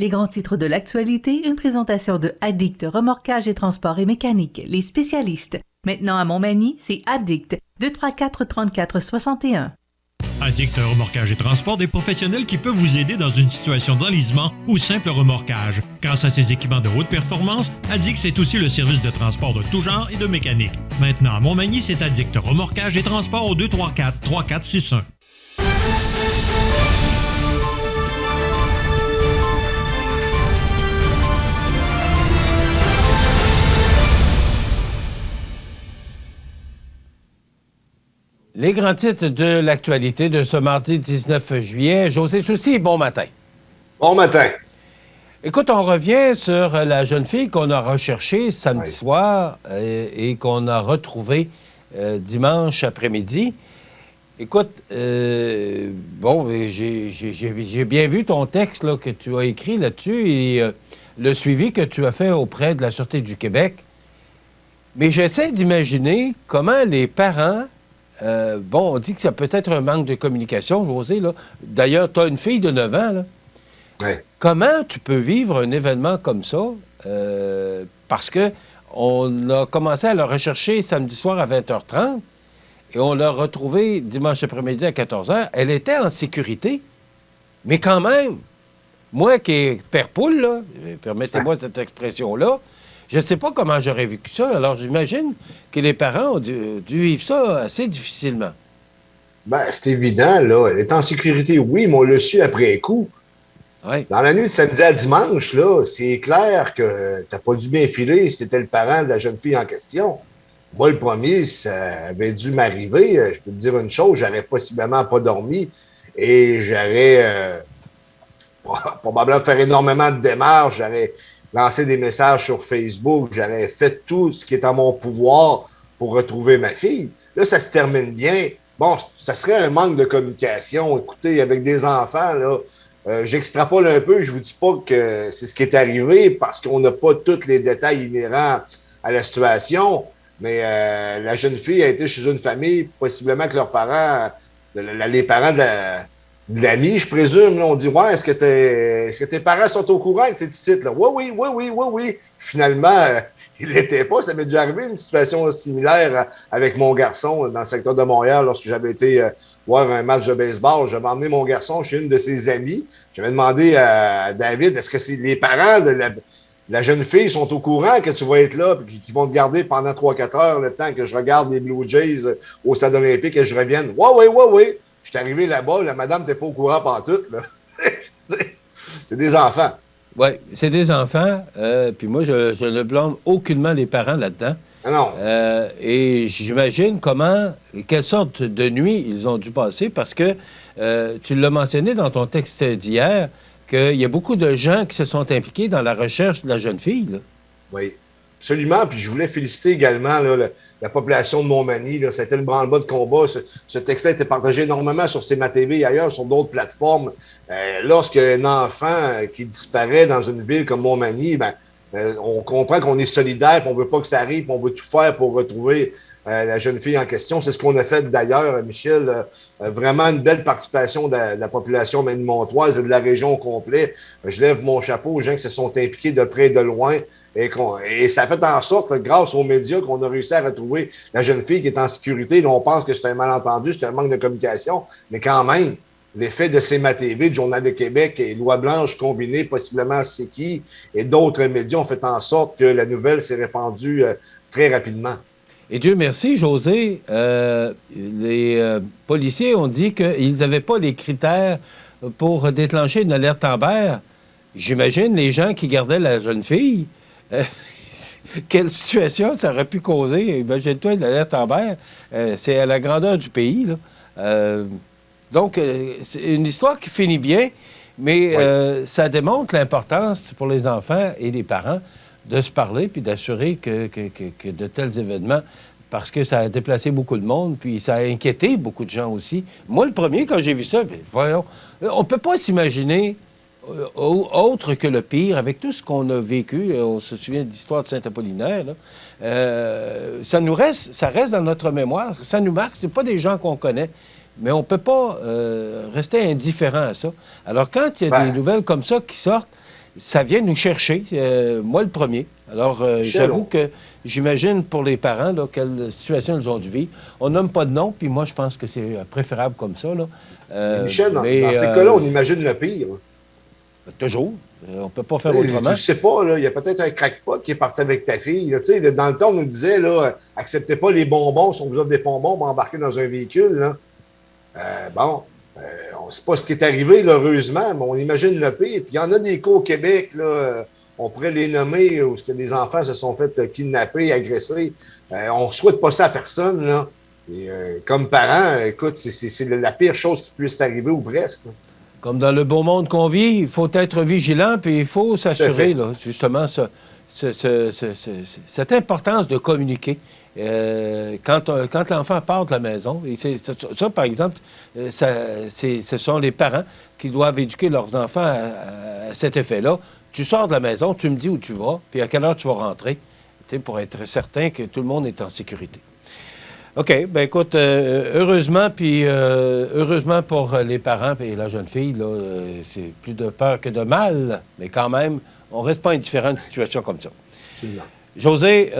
Les grands titres de l'actualité, une présentation de Addict Remorquage et Transport et Mécanique, les spécialistes. Maintenant à Montmagny, c'est Addict, 234-34-61. Addict Remorquage et Transport, des professionnels qui peuvent vous aider dans une situation d'enlisement ou simple remorquage. Grâce à ses équipements de haute performance, Addict, c'est aussi le service de transport de tout genre et de mécanique. Maintenant à Montmagny, c'est Addict Remorquage et Transport au 234-3461. Les grands titres de l'actualité de ce mardi 19 juillet. José Soucy, bon matin. Bon matin. Écoute, on revient sur la jeune fille qu'on a recherchée samedi soir et qu'on a retrouvée dimanche après-midi. Écoute, bon, j'ai bien vu ton texte là, que tu as écrit là-dessus et le suivi que tu as fait auprès de la Sûreté du Québec. Mais j'essaie d'imaginer comment les parents... bon, on dit que ça peut être un manque de communication, José, là. D'ailleurs, tu as une fille de 9 ans, là. Ouais. Comment tu peux vivre un événement comme ça? Parce que on a commencé à la rechercher samedi soir à 20h30 et on l'a retrouvée dimanche après-midi à 14h. Elle était en sécurité, mais quand même, moi qui est père poule, là, permettez-moi cette expression-là, je ne sais pas comment j'aurais vécu ça. Alors, j'imagine que les parents ont dû vivre ça assez difficilement. Ben, c'est évident, là. Elle est en sécurité, oui, mais on l'a su après coup. Oui. Dans la nuit de samedi à dimanche, là, c'est clair que tu n'as pas dû bien filer si c'était le parent de la jeune fille en question. Moi, le premier, ça avait dû m'arriver. Je peux te dire une chose, j'aurais possiblement pas dormi et j'aurais probablement fait énormément de démarches. J'aurais lancé des messages sur Facebook. J'aurais fait tout ce qui est en mon pouvoir pour retrouver ma fille. Là, ça se termine bien. Bon, ça serait un manque de communication. Écoutez, avec des enfants, là, j'extrapole un peu. Je vous dis pas que c'est ce qui est arrivé parce qu'on n'a pas tous les détails inhérents à la situation. Mais la jeune fille a été chez une famille, possiblement que leurs parents, les parents de l'ami, je présume, là, on dit, ouais, est-ce que tes parents sont au courant que tu es ici? Là? Oui. Finalement, ils ne l'étaient pas. Ça m'est déjà arrivé une situation similaire avec mon garçon dans le secteur de Montréal lorsque j'avais été voir un match de baseball. J'avais emmené mon garçon chez une de ses amies. J'avais demandé à David, est-ce que c'est les parents de la jeune fille sont au courant que tu vas être là et qu'ils vont te garder pendant 3-4 heures le temps que je regarde les Blue Jays au Stade olympique et que je revienne? Oui. Je suis arrivé là-bas, la madame n'était pas au courant pantoute, là. C'est des enfants. Oui, c'est des enfants. Puis moi, je ne blâme aucunement les parents là-dedans. Ah non. Et j'imagine quelle sorte de nuit ils ont dû passer parce que tu l'as mentionné dans ton texte d'hier, qu'il y a beaucoup de gens qui se sont impliqués dans la recherche de la jeune fille. Là. Oui, absolument. Puis je voulais féliciter également là, la population de Montmagny. Là. C'était le branle-bas de combat. Ce texte-là a été partagé énormément sur CMA-TV et ailleurs, sur d'autres plateformes. Lorsqu'un enfant qui disparaît dans une ville comme Montmagny, on comprend qu'on est solidaire, qu'on ne veut pas que ça arrive, qu'on veut tout faire pour retrouver la jeune fille en question. C'est ce qu'on a fait d'ailleurs, Michel. Vraiment une belle participation de la population montoise et de la région au complet. Je lève mon chapeau aux gens qui se sont impliqués de près et de loin. Et ça a fait en sorte, grâce aux médias, qu'on a réussi à retrouver la jeune fille qui est en sécurité. Là, on pense que c'est un malentendu, c'est un manque de communication. Mais quand même, l'effet de CMA-TV, du Journal de Québec et Loi Blanche combinée, possiblement c'est qui, et d'autres médias ont fait en sorte que la nouvelle s'est répandue très rapidement. Et Dieu merci, José, les policiers ont dit qu'ils n'avaient pas les critères pour déclencher une alerte Amber. J'imagine les gens qui gardaient la jeune fille, quelle situation ça aurait pu causer. Imagine-toi, l'alerte Amber, c'est à la grandeur du pays. Là. Donc, c'est une histoire qui finit bien, mais ça démontre l'importance pour les enfants et les parents de se parler puis d'assurer que de tels événements, parce que ça a déplacé beaucoup de monde, puis ça a inquiété beaucoup de gens aussi. Moi, le premier, quand j'ai vu ça, voyons, on ne peut pas s'imaginer autre que le pire, avec tout ce qu'on a vécu. On se souvient de l'histoire de Saint-Apollinaire. Ça reste dans notre mémoire, ça nous marque. Ce pas des gens qu'on connaît, mais on ne peut pas rester indifférent à ça. Alors, quand il y a des nouvelles comme ça qui sortent, ça vient nous chercher, moi le premier. Alors, j'avoue que j'imagine pour les parents là, quelle situation ils ont dû vivre. On nomme pas de nom, puis moi, je pense que c'est préférable comme ça. Là. Michel, dans ces cas-là, on imagine le pire. Toujours. On ne peut pas faire autrement. Tu ne sais pas, là, il y a peut-être un crackpot qui est parti avec ta fille. Là, dans le temps, on nous disait, là, acceptez pas les bonbons si on vous offre des bonbons pour embarquer dans un véhicule. Là. On ne sait pas ce qui est arrivé, là, heureusement, mais on imagine le pire. Puis il y en a des cas au Québec, là, on pourrait les nommer, où des enfants se sont fait kidnapper, agresser. On ne souhaite pas ça à personne. Là. Et, comme parent, écoute, c'est la pire chose qui puisse t'arriver ou presque. Là. Comme dans le beau monde qu'on vit, il faut être vigilant, puis il faut s'assurer, là, justement, cette importance de communiquer. Quand l'enfant part de la maison, et ça, par exemple, ce sont les parents qui doivent éduquer leurs enfants à cet effet-là. Tu sors de la maison, tu me dis où tu vas, puis à quelle heure tu vas rentrer, pour être certain que tout le monde est en sécurité. OK. Bien, écoute, heureusement pour les parents et la jeune fille, là, c'est plus de peur que de mal, mais quand même, on ne reste pas indifférent à une situation comme ça. Absolument. José,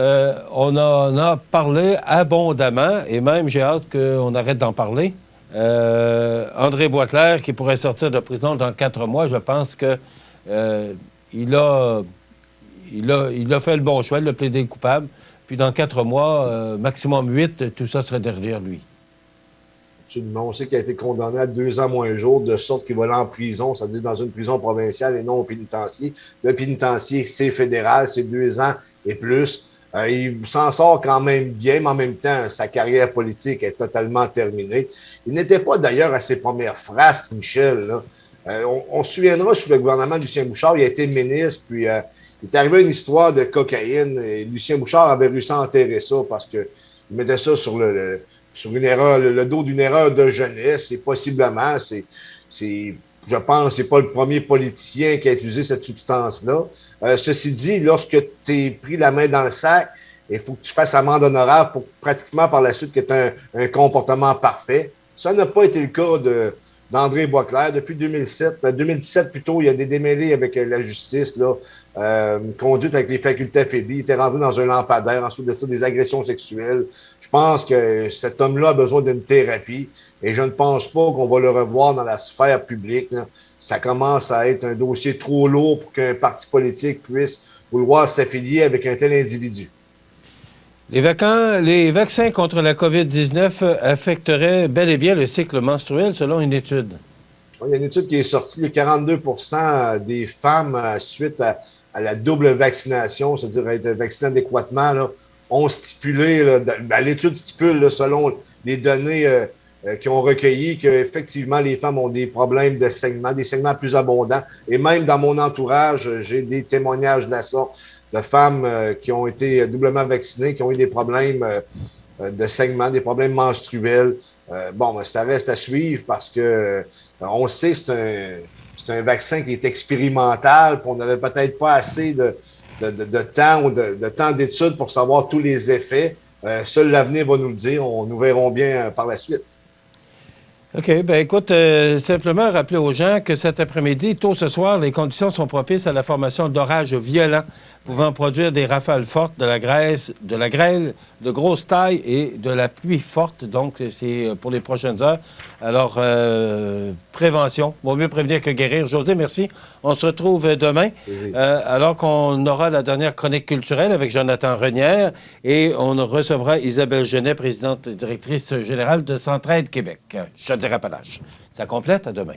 on en a parlé abondamment, et même j'ai hâte qu'on arrête d'en parler. André Boisclair, qui pourrait sortir de prison dans 4 mois, je pense que il a fait le bon choix, il a plaidé coupable. Puis dans 4 mois, maximum 8, tout ça serait derrière lui. Absolument. On sait qu'il a été condamné à 2 ans moins un jour, de sorte qu'il va aller en prison, c'est-à-dire dans une prison provinciale et non au pénitencier. Le pénitencier, c'est fédéral, c'est 2 ans et plus. Il s'en sort quand même bien, mais en même temps, sa carrière politique est totalement terminée. Il n'était pas d'ailleurs à ses premières frasques, Michel. Là. On se souviendra, sous le gouvernement de Lucien Bouchard, il a été ministre, puis... il est arrivé une histoire de cocaïne et Lucien Bouchard avait réussi à enterrer ça parce qu'il mettait ça sur une erreur, le dos d'une erreur de jeunesse. Et possiblement, je pense, c'est pas le premier politicien qui a utilisé cette substance-là. Ceci dit, lorsque tu es pris la main dans le sac, il faut que tu fasses amende honorable, il faut pratiquement par la suite que tu aies un comportement parfait. Ça n'a pas été le cas d'André Boisclair. Depuis 2017 plutôt, il y a des démêlés avec la justice, là. Conduite avec les facultés affaiblies, il était rentré dans un lampadaire, ensuite de ça, des agressions sexuelles. Je pense que cet homme-là a besoin d'une thérapie et je ne pense pas qu'on va le revoir dans la sphère publique. Là. Ça commence à être un dossier trop lourd pour qu'un parti politique puisse vouloir s'affilier avec un tel individu. Les vaccins contre la COVID-19 affecteraient bel et bien le cycle menstruel, selon une étude. Il y a une étude qui est sortie, les 42 % des femmes, suite à la double vaccination, c'est-à-dire être vaccinées adéquatement, là, ont stipulé, là, l'étude stipule, là, selon les données qui ont recueilli, qu'effectivement, les femmes ont des problèmes de saignement, des saignements plus abondants. Et même dans mon entourage, j'ai des témoignages de la sorte de femmes qui ont été doublement vaccinées, qui ont eu des problèmes de saignement, des problèmes menstruels. Ça reste à suivre parce que on sait que c'est un vaccin qui est expérimental, puis on n'avait peut-être pas assez de temps ou de temps d'études pour savoir tous les effets. Seul l'avenir va nous le dire. Nous verrons bien par la suite. OK. Bien, écoute, simplement rappeler aux gens que cet après-midi, tôt ce soir, les conditions sont propices à la formation d'orages violents pouvant produire des rafales fortes, de la grêle de grosse taille et de la pluie forte. Donc, c'est pour les prochaines heures. Alors, prévention. Vaut mieux prévenir que guérir. José, merci. On se retrouve demain, alors qu'on aura la dernière chronique culturelle avec Jonathan Renière et on recevra Isabelle Genet, présidente et directrice générale de Centraide Québec. Chaudière-Appalaches. Ça complète. À demain.